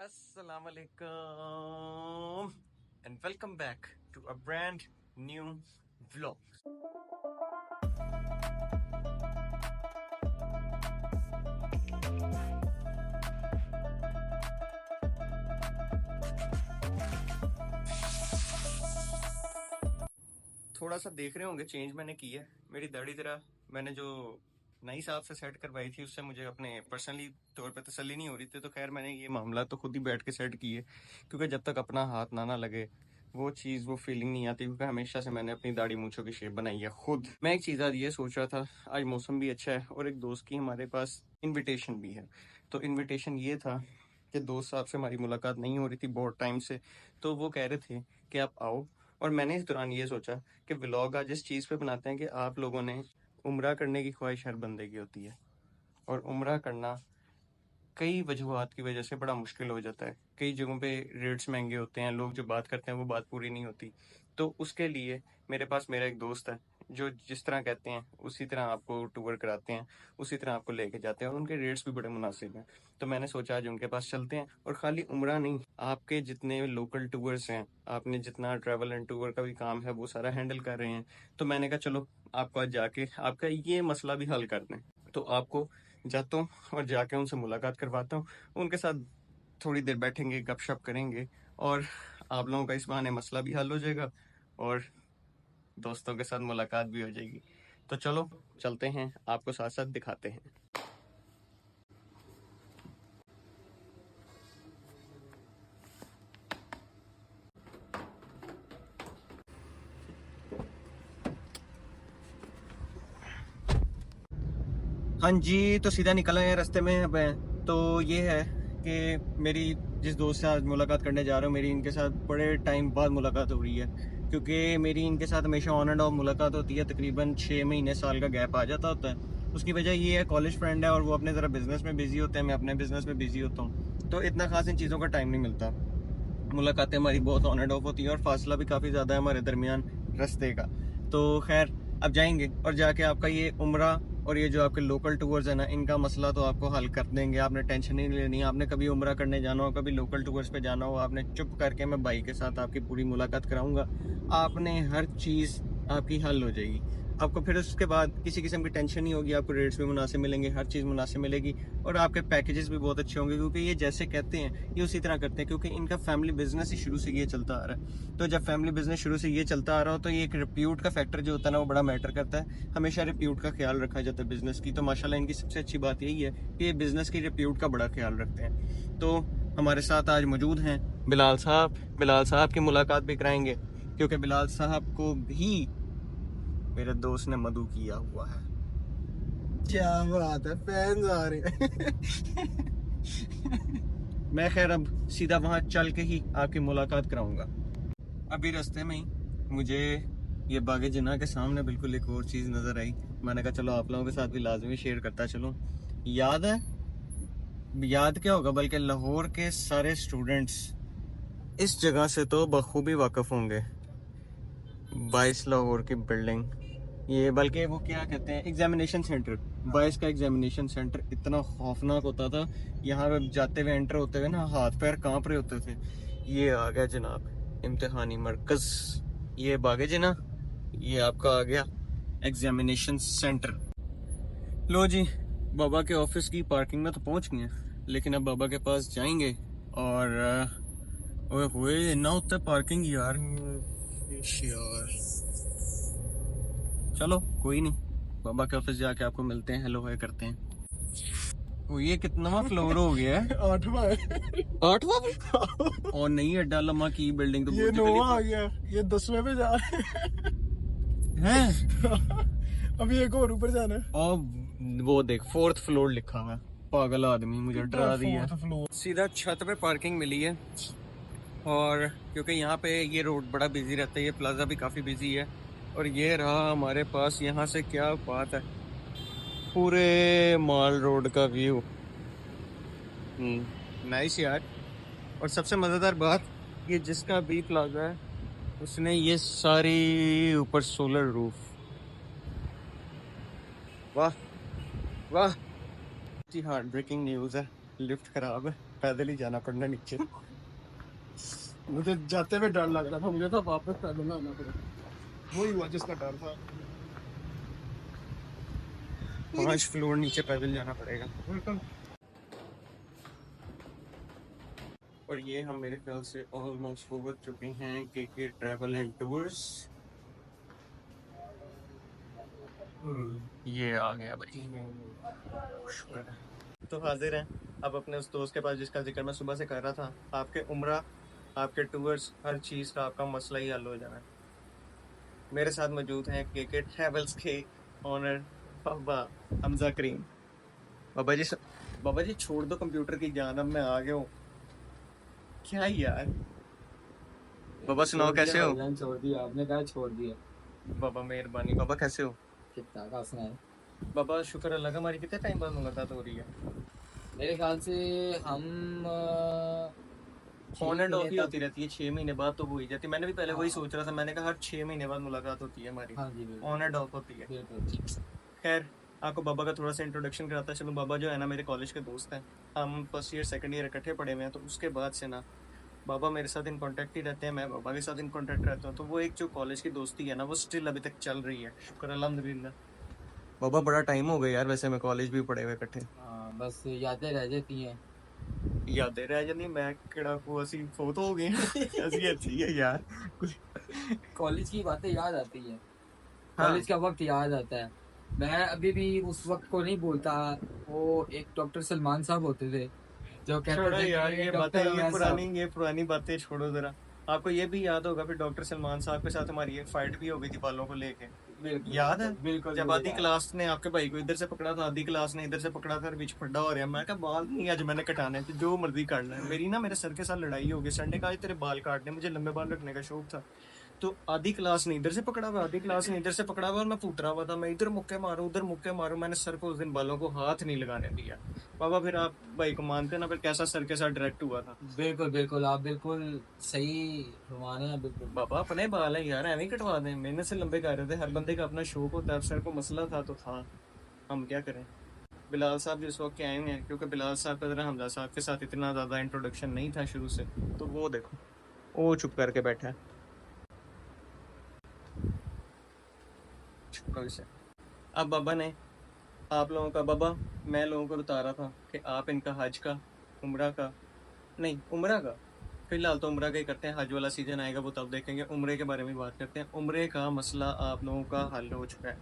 Assalamu alaikum and welcome back to a brand new vlog. थोड़ा सा देख रहे होंगे चेंज मैंने की है। मेरी दाढ़ी जरा मैंने जो नई साहब से सेट करवाई थी उससे मुझे अपने पर्सनली तौर पे तसल्ली नहीं हो रही थी, तो खैर मैंने ये मामला तो खुद ही बैठ के सेट की है, क्योंकि जब तक अपना हाथ ना लगे वो चीज़ वो फीलिंग नहीं आती, क्योंकि हमेशा से मैंने अपनी दाढ़ी मूंछों की शेप बनाई है खुद। मैं एक चीज़ आज ये सोच रहा था, आज मौसम भी अच्छा है और एक दोस्त की हमारे पास इन्विटेशन भी है। तो इन्विटेशन ये था कि दोस्त साहब से हमारी मुलाकात नहीं हो रही थी बहुत टाइम से, तो वो कह रहे थे कि आप आओ। और मैंने इस दौरान ये सोचा कि व्लॉग आज इस चीज़ पे बनाते हैं कि आप लोगों ने उम्रा करने की ख्वाहिश हर बंदे की होती है, और उम्रा करना कई वजूहत की वजह से बड़ा मुश्किल हो जाता है। कई जगहों पे रेट्स महंगे होते हैं, लोग जो बात करते हैं वो बात पूरी नहीं होती। तो उसके लिए मेरे पास मेरा एक दोस्त है जो जिस तरह कहते हैं उसी तरह आपको टूर कराते हैं, उसी तरह आपको लेके जाते हैं, और उनके रेट्स भी बड़े मुनासिब हैं। तो मैंने सोचा आज उनके पास चलते हैं, और खाली उम्रा नहीं, आपके जितने लोकल टूर्स हैं, आपने जितना ट्रैवल एंड टूर का भी काम है वो सारा हैंडल कर रहे हैं। तो मैंने कहा चलो आपको आज जाके आपका ये मसला भी हल कर दें। तो आपको जाता हूँ और जाके उनसे मुलाकात करवाता हूँ, उनके साथ थोड़ी देर बैठेंगे, गपशप करेंगे, और आप लोगों का इस बहाने मसला भी हल हो जाएगा और दोस्तों के साथ मुलाकात भी हो जाएगी। तो चलो चलते हैं, आपको साथ साथ दिखाते हैं। हाँ जी, तो सीधा निकल आए हैं रास्ते में। अब तो ये है कि मेरी जिस दोस्त से आज मुलाकात करने जा रहा हूँ, मेरी इनके साथ बड़े टाइम बाद मुलाकात हो रही है, क्योंकि मेरी इनके साथ हमेशा ऑन एंड ऑफ मुलाकात होती है। तकरीबन 6 महीने साल का गैप आ जाता होता है। उसकी वजह ये है, कॉलेज फ्रेंड है और वो अपने ज़रा बिजनेस में बिजी होते हैं, मैं अपने बिजनेस में बिजी होता हूँ, तो इतना खास इन चीज़ों का टाइम नहीं मिलता। मुलाकातें हमारी बहुत ऑन एंड ऑफ होती हैं और फासला भी काफ़ी ज़्यादा है हमारे दरमियान रास्ते का। तो खैर अब जाएंगे और जाके आपका ये उम्रा और ये जो आपके लोकल टूर्स है ना, इनका मसला तो आपको हल कर देंगे। आपने टेंशन नहीं लेनी। आपने कभी उम्रा करने जाना हो, कभी लोकल टूर्स पे जाना हो, आपने चुप करके मैं भाई के साथ आपकी पूरी मुलाकात कराऊंगा। आपने हर चीज़ आपकी हल हो जाएगी। आपको फिर उसके बाद किसी किस्म की टेंशन नहीं होगी। आपको रेट्स भी मुनासिब मिलेंगे, हर चीज़ मुनासिब मिलेगी, और आपके पैकेजेस भी बहुत अच्छे होंगे, क्योंकि ये जैसे कहते हैं ये उसी तरह करते हैं, क्योंकि इनका फैमिली बिजनेस ही शुरू से ये चलता आ रहा है। तो जब फैमिली बिजनेस शुरू से ये चलता आ रहा हो तो ये एक रिप्यूट का फैक्टर जो होता है ना, वो बड़ा मैटर करता है। हमेशा रिप्यूट का ख्याल रखा जाता है बिजनेस की। तो माशाल्लाह इनकी सबसे अच्छी बात यही है कि ये बिजनेस की रिप्यूट का बड़ा ख्याल रखते हैं। तो हमारे साथ आज मौजूद हैं बिलाल साहब। बिलाल साहब की मुलाकात भी कराएंगे, क्योंकि बिलाल साहब को भी मेरे दोस्त ने मदऊ किया हुआ है। क्या बात है, फैंस आ रहे हैं। मैं खैर अब सीधा वहां चल के ही आपकी मुलाकात कराऊंगा। अभी रास्ते में ही मुझे ये बागे जिन्ना के सामने बिल्कुल एक और चीज़ नज़र आई। मैंने कहा चलो आप लोगों के साथ भी लाजमी शेयर करता चलूं। याद है, याद क्या होगा, बल्कि लाहौर के सारे स्टूडेंट्स इस जगह से तो बखूबी वाकिफ होंगे। 22 लाहौर की बिल्डिंग, ये बल्कि वो क्या कहते हैं, एग्जामिनेशन सेंटर। 22 का एग्जामिनेशन सेंटर इतना खौफनाक होता था। यहाँ पे जाते हुए एंटर होते हुए ना हाथ पैर कांप रहे होते थे। ये आ गया जनाब इम्तिहानी मरकज, ये बागे जना, ये आपका आ गया एग्जामिनेशन सेंटर। लो जी, बाबा के ऑफिस की पार्किंग में तो पहुंच गए हैं, लेकिन अब बाबा के पास जाएंगे। और ओए हुए ना होता पार्किंग यार, यार चलो कोई नहीं, बाबा के ऑफिस जाके आपको मिलते हैं, हेलो हाय करते हैं। ओ ये कितना फ्लोर हो गया है? 8वां है। 8वां भी? और नहीं अड्डा लम्मा की बिल्डिंग तो ये 9वां आ गया, ये 10वें पे जा रहे हैं। अभी एक और ऊपर जाना है। और वो देख 4th फ्लोर लिखा हुआ है। पागल आदमी, मुझे डरा दिया। 4th floor. सीधा छत पे पार्किंग मिली है, और क्योंकि यहाँ पे ये रोड बड़ा बिजी रहता है, ये प्लाजा भी काफ़ी बिजी है। और ये रहा हमारे पास, यहाँ से क्या बात है, पूरे माल रोड का व्यू। नाइस यार। और सबसे मज़ेदार बात, ये जिसका भी प्लाजा है उसने ये सारी ऊपर सोलर रूफ। वाह वाह जी हाँ, ब्रेकिंग न्यूज़ है, लिफ्ट खराब है, पैदल ही जाना पड़ना नीचे। मुझे जाते हुए डर लग रहा था, मुझे तो वापस पैदल आना पड़ा, वही हुआ जिसका डर था। 5 फ्लोर नीचे पैदल जाना पड़ेगा। और ये हम मेरे ख्याल से ऑलमोस्ट पहुंच चुके हैं के ट्रैवल एंड टूर्स। ये आ गया भाई, शुक्र है। तो हाजिर हैं अब अपने उस दोस्त के पास जिसका जिक्र मैं सुबह से कर रहा था। आपके उम्रा, आपके टूर्स, हर चीज़ का आपका मसला ही हल हो जाना है। मेरे साथ मौजूद हैं के ट्रैवल्स के ओनर बाबा हमजा करीम। बाबा जी बाबा जी छोड़ दो कंप्यूटर की जान, अब मैं आ गया हूँ। क्या यार बाबा सुनाओ कैसे हो? छोड़ दिया आपने, कहा छोड़ दिया। बाबा मेहरबानी। बाबा कैसे हो? कितना का सुनाए। बाबा शुक्र अल्लाह का, हमारी कितने टाइम बाद मुलाकात हो रही है? मेरे ख्याल से हम ऑन एंड ऑफ ही होती रहती है, 6 महीने बाद तो हो ही जाती है। मैंने भी पहले वही हाँ। सोच रहा था, मैंने कहा हर 6 महीने बाद मुलाकात होती है हमारी। हाँ जी बिल्कुल। ऑन एंड ऑफ होती है। बिल्कुल। खैर आपको बाबा का थोड़ा सा इंट्रोडक्शन कराता है। चलो, बाबा जो है ना मेरे कॉलेज के दोस्त हैं। हम फर्स्ट ईयर सेकंड ईयर इकट्ठे पढ़े हुए हैं। तो उसके बाद से ना बाबा मेरे साथ इन कांटेक्ट ही रहते हैं, मैं बाबा के साथ इन कांटेक्ट रहता हूँ। तो वो एक जो कॉलेज की दोस्ती है ना, वो स्टिल अभी तक चल रही है, शुक्र अल्हम्दुलिल्लाह। बाबा बड़ा टाइम हो गया यार, वैसे मैं कॉलेज भी पढ़े हुए इकट्ठे। हाँ बस यादें रह जाती हैं। यादें रह जाती, मैं किड़ा को असी फोटो हो गए ऐसी अच्छी है यार। कॉलेज की बातें याद आती हैं। हाँ। कॉलेज का वक्त याद आता है। मैं अभी भी उस वक्त को नहीं भूलता। वो एक डॉक्टर सलमान साहब होते थे जो कहते छोड़ो थे यार कि ये बातें, डॉक्टर अवैध साहब। ये पुरानी बातें छोड़ो जरा। आपको ये भी याद होगा फिर डॉक्टर सलमान साहब के साथ हमारी एक फाइट भी हो गई थी बालों को लेके, बिल्कुल, याद है? बिल्कुल जब मुझे आधी याद है। क्लास ने आपके भाई को इधर से पकड़ा था, आधी क्लास ने इधर से पकड़ा था, और बीच फड्डा हो रहा है। मैं कहा बाल नहीं आज मैंने कटाने थे, जो मर्जी काटना है। मेरी ना मेरे सर के साथ लड़ाई हो गई संडे का, आज तेरे बाल काटने, मुझे लंबे बाल रखने का शौक था। तो आधी क्लास ने इधर से पकड़ा हुआ, आधी क्लास ने इधर से पकड़ा हुआ, और मैं फूट रहा हुआ था। मैं इधर मुक्के मारूं, उधर मुक्के मारूं। मैंने सर को उस दिन बालों को हाथ नहीं लगाने दिया। बाबा फिर आप भाई को मानते ना, फिर कैसा सर के साथ डायरेक्ट हुआ था। बिल्कुल बिल्कुल, आप बिल्कुल सही फरमा रहे हैं। बिल्कुल बाबा अपने बाल है यार, ऐਵੇਂ कटवा दें, मेहनत से लंबे कर रहे थे। हर बंदे का अपना शौक होता है, सर को मसला था तो था, हम क्या करें। बिलाल साहब जिस वक्त के आए हुए हैं, क्योंकि बिलाल साहब का जरा हमजा साहब के साथ इतना ज़्यादा इंट्रोडक्शन नहीं था शुरू से, तो वो देखो वो चुप करके बैठा है। कोई से अब बाबा ने आप लोगों का, बाबा मैं लोगों को बता रहा था कि आप इनका हज का, उम्रा का, नहीं उम्रा का, फिलहाल तो उम्रा का ही करते हैं, हज वाला सीजन आएगा वो तब देखेंगे। उम्रे के बारे में बात करते हैं। उम्रे का मसला आप लोगों का हल हो चुका है।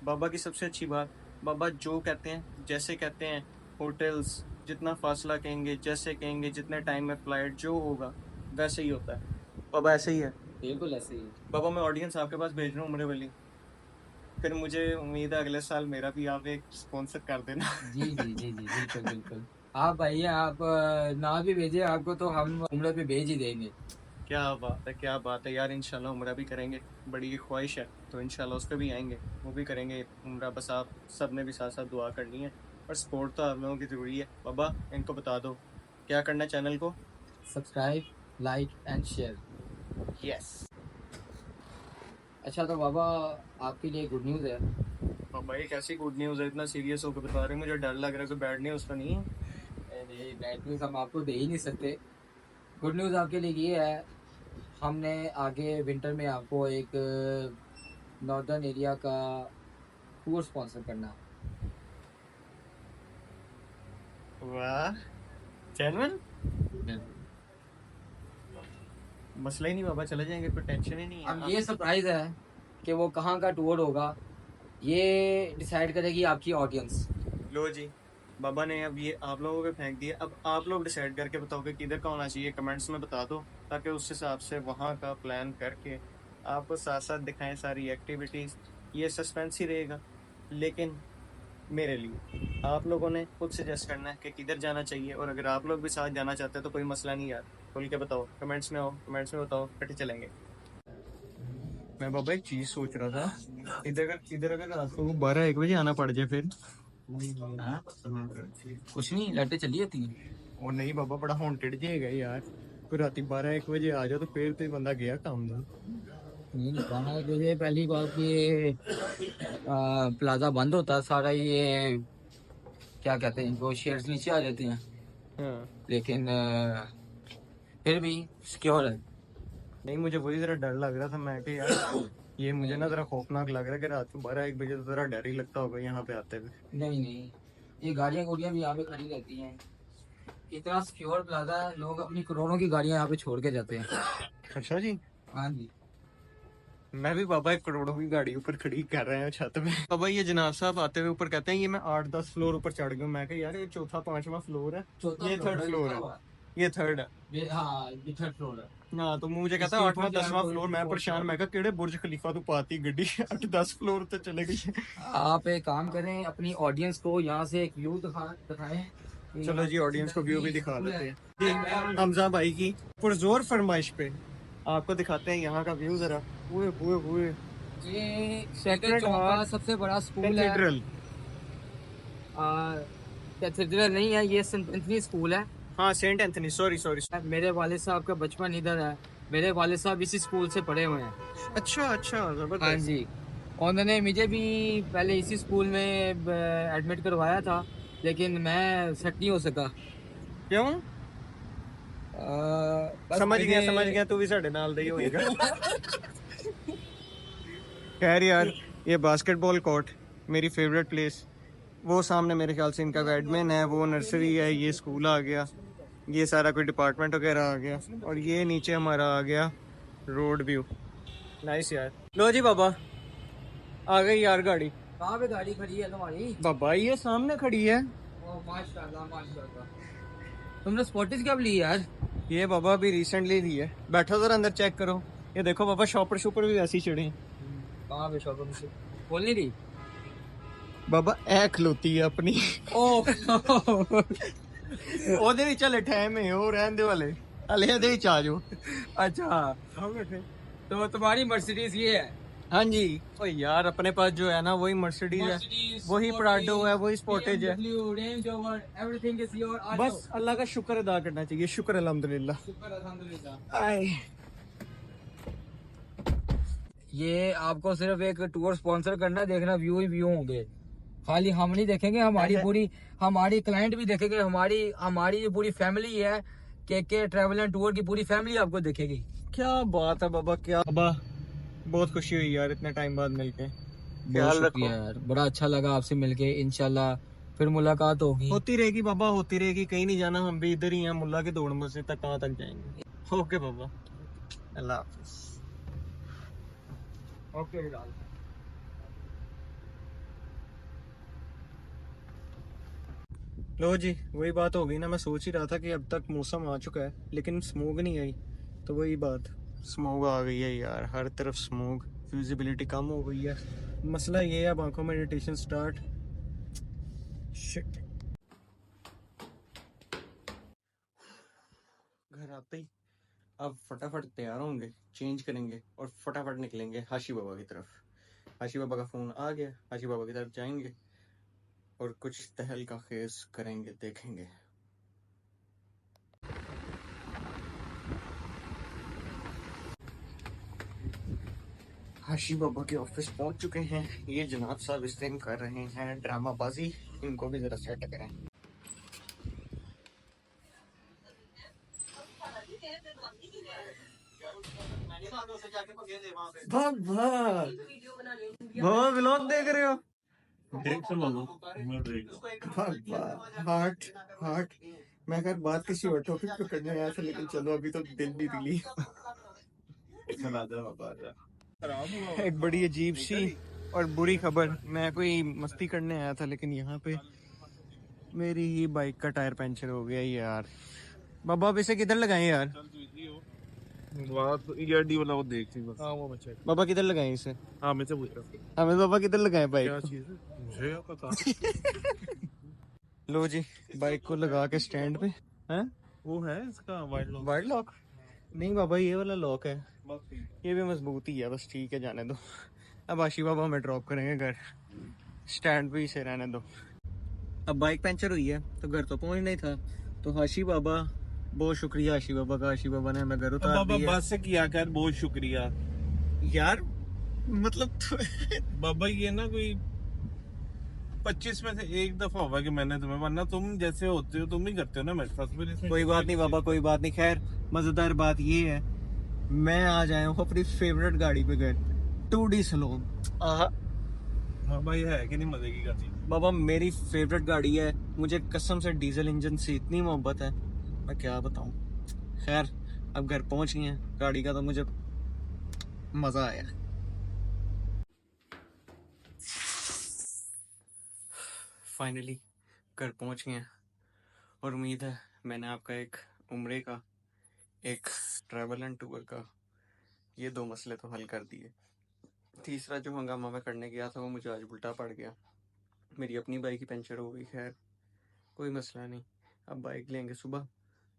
बाबा की सबसे अच्छी बात, बाबा जो कहते हैं, जैसे कहते हैं, होटल्स जितना फासला कहेंगे, जैसे कहेंगे, जितने टाइम में फ्लाइट, जो होगा वैसे ही होता है। बाबा ऐसे ही है। बिल्कुल ऐसे ही। बाबा मैं ऑडियंस आपके पास भेज रहा हूँ उम्रे वाली, फिर मुझे उम्मीद है अगले साल मेरा भी आप एक स्पॉन्सर कर देना। जी जी जी जी बिल्कुल बिल्कुल। आप भाई आप ना भी भेजे आपको तो हम उम्र पे भेज ही देंगे। क्या बात है, क्या बात है यार। इंशाल्लाह उम्रा भी करेंगे, बड़ी ख्वाहिश है, तो इंशाल्लाह उस पर भी आएंगे, वो भी करेंगे उम्रा। बस आप सब ने भी साथ साथ दुआ करनी है, और सपोर्ट तो आप लोगों की ज़रूरी है। बाबा इनको बता दो क्या करना है चैनल को। Subscribe, like and share. Yes. अच्छा तो बाबा आपके लिए गुड न्यूज़ है। बाबा ये कैसी गुड न्यूज़ है, इतना सीरियस होकर बता रहे हैं, मुझे डर लग रहा है कोई बैड न्यूज़ तो नहीं है। बैड न्यूज़ हम आपको दे ही नहीं सकते। गुड न्यूज़ आपके लिए ये है, हमने आगे विंटर में आपको एक नॉर्दर्न एरिया का टूर स्पॉन्सर करना। वाह, जेन्युइन मसला ही नहीं बाबा, चले जाएंगे, कोई टेंशन ही नहीं है। अब ये सरप्राइज है कि वो कहाँ का टूर होगा, ये डिसाइड करेगी आपकी ऑडियंस। लो जी, बाबा ने अब ये आप लोगों पे फेंक दिया। अब आप लोग डिसाइड करके बताओगे किधर का होना चाहिए, कमेंट्स में बता दो, ताकि उस हिसाब से वहाँ का प्लान करके आपको साथ साथ दिखाएं सारी एक्टिविटीज़। ये सस्पेंस ही रहेगा, लेकिन मेरे लिए आप लोगों ने खुद सजेस्ट करना है कि किधर जाना चाहिए। और अगर आप लोग भी साथ जाना चाहते हैं तो कोई मसला नहीं यार, खुल के बताओ, कमेंट्स में आओ, कमेंट्स में बताओ, इकट्ठे चलेंगे। मैं बाबा एक चीज़ सोच रहा था, इधर अगर रात को 12-1 बजे आना पड़ जाए फिर। कुछ नहीं, लाइटें चली जाती हैं। और नहीं बाबा, बड़ा हॉन्टेड जाएगा यार, कोई राती 12-1 बजे आ जाए तो फिर तो बंदा गया काम में। नहीं निकालना है पहली बात, ये प्लाजा बंद होता है सारा, ये क्या कहते हैं इनको, शेयर्स नीचे आ जाते हैं। हाँ। लेकिन फिर भी सिक्योर है। नहीं, मुझे वही जरा डर लग रहा था, मैं कि यार ये मुझे ना जरा खौफनाक लग रहा है कि रात को 12-1 बजे तो जरा डर ही लगता होगा यहाँ पे आते हुए। नहीं नहीं, ये गाड़ियाँ गुड़ियाँ भी यहाँ पे खड़ी रहती हैं। इतना सिक्योर प्लाजा है, लोग अपनी करोड़ों की गाड़ियाँ यहाँ पे छोड़ के जाते हैं। अच्छा जी। हाँ जी। मैं भी बाबा एक करोड़ों की गाड़ी ऊपर खड़ी कर रहे हैं छत पे। बाबा ये जनाब साहब आते हुए ऊपर कहते हैं ये मैं 8-10 फ्लोर ऊपर चढ़ गया। मैं कहा यार ये चौथा 5वां फ्लोर है, ये थर्ड फ्लोर है, ये थर्ड है। हाँ, ये थर्ड फ्लोर है। हाँ, तो मुझे कहता है 8वां 10वां फ्लोर। मैं परेशान, मैं कहा केड़े बुर्ज खलीफा तू पाती गड्डी 8-10 फ्लोर तो चले गई। आप एक काम करें, अपनी ऑडियंस को यहाँ से एक व्यू दिखाएं। चलो जी, ऑडियंस को व्यू भी दिखा देते हैं हमजा भाई की पुरजोर फरमाइश पे आपको दिखाते हैं यहाँ का व्यू जरा। हुए हुए हुए ये सेक्रेड का सबसे बड़ा स्कूल है। कैथेड्रल। कैथेड्रल नहीं है, ये सेंट एंथनी स्कूल है। हाँ, सेंट एंथनी, सॉरी सॉरी। मेरे वालिद साहब का बचपन इधर है। मेरे वालिद साहब इसी स्कूल से पढ़े हुए हैं। अच्छा अच्छा, हाँ जबरदस्त। जी। और उन्होंने मुझे भी पहले इसी स्कूल में एडमिट करवाया था, लेकिन मैं सेट नहीं हो सका। क्यों? समझ गया तू भी साढ़े नाल दे ही होएगा। खैर यार, ये बास्केटबॉल कोर्ट मेरी फेवरेट प्लेस। वो सामने मेरे ख्याल से इनका एडमिन है, वो नर्सरी है, ये स्कूल आ गया, ये सारा कोई डिपार्टमेंट वगैरह आ गया, और ये नीचे हमारा आ गया रोड व्यू। नाइस यार। लो जी बाबा, आ गई यार गाड़ी। कहाँ पे गाड़ी खड़ी है तुम्हारी? बाबा ये सामने खड़ी है। माशाल्लाह माशाल्लाह। तुमने स्पॉटिस कब ली यार? ये बाबा अभी रिसेंटली ली है। बैठो जरा अंदर चेक करो। ये देखो बाबा, शॉपर शॉपर भी वैसे ही चढ़े हैं। कहाँ पे शॉपर से बोल नहीं रही बाबा ऐ खलोती है अपनी। ਉਹਦੇ ਵਿੱਚ ਹਲੇ ਟਾਈਮ ਹੈ, ਉਹ ਰਹਿਣ ਦੇ ਵਾਲੇ ਹਲੇ ਇਹਦੇ ਵਿੱਚ ਆ ਜਾਓ। अच्छा, तो तुम्हारी मर्सिडीज ये है? हाँ जी। ओ यार, अपने पास जो है ना वही मर्सिडीज है, वही प्राडो है, वही स्पोर्टेज है। Range over everything is your. बस अल्लाह का शुक्र अदा करना चाहिए। शुक्र अल्हम्दुलिल्लाह। शुक्र अल्हम्दुलिल्लाह। आए। ये आपको सिर्फ एक टूर स्पॉन्सर करना है, देखना व्यू ही व्यू होंगे। खाली हम नहीं देखेंगे, हमारी क्लाइंट भी देखेंगे, हमारी जो पूरी फैमिली है के ट्रैवल एंड टूर की पूरी फैमिली आपको देखेगी। क्या बात है बाबा, क्या बाबा, बहुत खुशी हुई यार इतने टाइम बाद मिलके। बहुत शुक्रिया यार, बड़ा अच्छा लगा आपसे मिलके। इंशाल्लाह फिर मुलाकात होगी। होती रहेगी बाबा, होती रहेगी। कहीं नहीं जाना, हम भी इधर ही हैं। मुल्ला के दौड़ मस्जिद तक कहाँ तक जाएंगे। ओके बाबा, अल्लाह हाफिज। ओके। लो जी, वही बात हो गई ना। मैं सोच ही रहा था कि अब तक मौसम आ चुका है लेकिन स्मोग नहीं आई, तो वही बात, स्मोग आ गई है यार, हर तरफ स्मोग, विजिबिलिटी कम हो गई है। मसला ये है, अब आंखों में इरिटेशन स्टार्ट। शिट। घर आते ही अब फटाफट तैयार होंगे, चेंज करेंगे और फटाफट निकलेंगे हाशी बाबा की तरफ। हाशी बाबा का फोन आ गया, हाशी बाबा की तरफ जाएंगे और कुछ तहल का खेज करेंगे, देखेंगे। हाशी बाबा के ऑफिस पहुंच चुके हैं। ये जनाब साहब इस दिन कर रहे हैं ड्रामाबाजी, इनको भी जरा सेट करें। भाग भाग भाग, व्लॉग देख रहे हो? Heart heart. मैं अगर बात किसी और टॉपिक पे करने आया था, लेकिन चलो अभी तो दिल भी दिली। एक बड़ी अजीब सी और बुरी खबर। मैं कोई मस्ती करने आया था, लेकिन यहाँ पे मेरी ही बाइक का टायर पंचर हो गया यार। बाबा अब इसे किधर लगाएं यार? ईआरडी वाला वो देख ली बस। हाँ, वो बच्चा। बाबा किधर लगाएं इसे? हाँ, मैं से पूछ रहा हूँ हमें बाबा किधर लगाएं बाइक? क्या चीज़ है, मुझे क्या पता। लो जी, बाइक को लगा के स्टैंड पे। हैं? वो है इसका वाइड लॉक। Wide lock? नहीं बाबा, ये वाला लॉक है, ये भी मजबूत ही है। बस ठीक है, जाने दो। अब आशी बाबा हमें ड्रॉप करेंगे घर, स्टैंड पे ही से रहने दो। अब बाइक पंचर हुई है तो घर तो पहुंचना ही था, तो हाशी बाबा, बहुत शुक्रिया हाशी बाबा का, हाशी बाबा ने हमें घर उतार बाबा दिया। बस से किया कर, बहुत शुक्रिया यार मतलब बाबा। ये ना कोई 25 में से एक दफा होगा कि मैंने तुम्हें, वरना तुम जैसे होते हो तुम ही करते हो ना मेरे साथ। फिर इसमें कोई बात नहीं बाबा, कोई बात नहीं। खैर मजेदार बात ये है, मैं आज आया हूँ अपनी फेवरेट गाड़ी पे घर, 2D सलोन। हाँ भाई, है कि नहीं मजे की गाड़ी। बाबा मेरी फेवरेट गाड़ी है, मुझे कसम से डीजल इंजन से इतनी मोहब्बत है, मैं क्या बताऊं। खैर अब घर पहुंच गए हैं, गाड़ी का तो मुझे मजा आया। फाइनली घर पहुंच गए हैं, और उम्मीद है मैंने आपका एक उम्रे का, एक ट्रैवल एंड टूर का, ये 2 मसले तो हल कर दिए। तीसरा जो हंगामा मैं करने गया था वो मुझे आज उल्टा पड़ गया, मेरी अपनी बाइक ही पंचर हो गई। खैर कोई मसला नहीं, अब बाइक लेंगे सुबह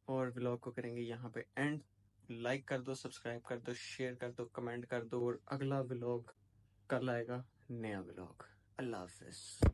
और व्लॉग को करेंगे यहाँ पे एंड। लाइक कर दो, सब्सक्राइब कर दो, शेयर कर दो, कमेंट कर दो, और अगला व्लॉग कल आएगा, नया व्लॉग। अल्लाह हाफिज़।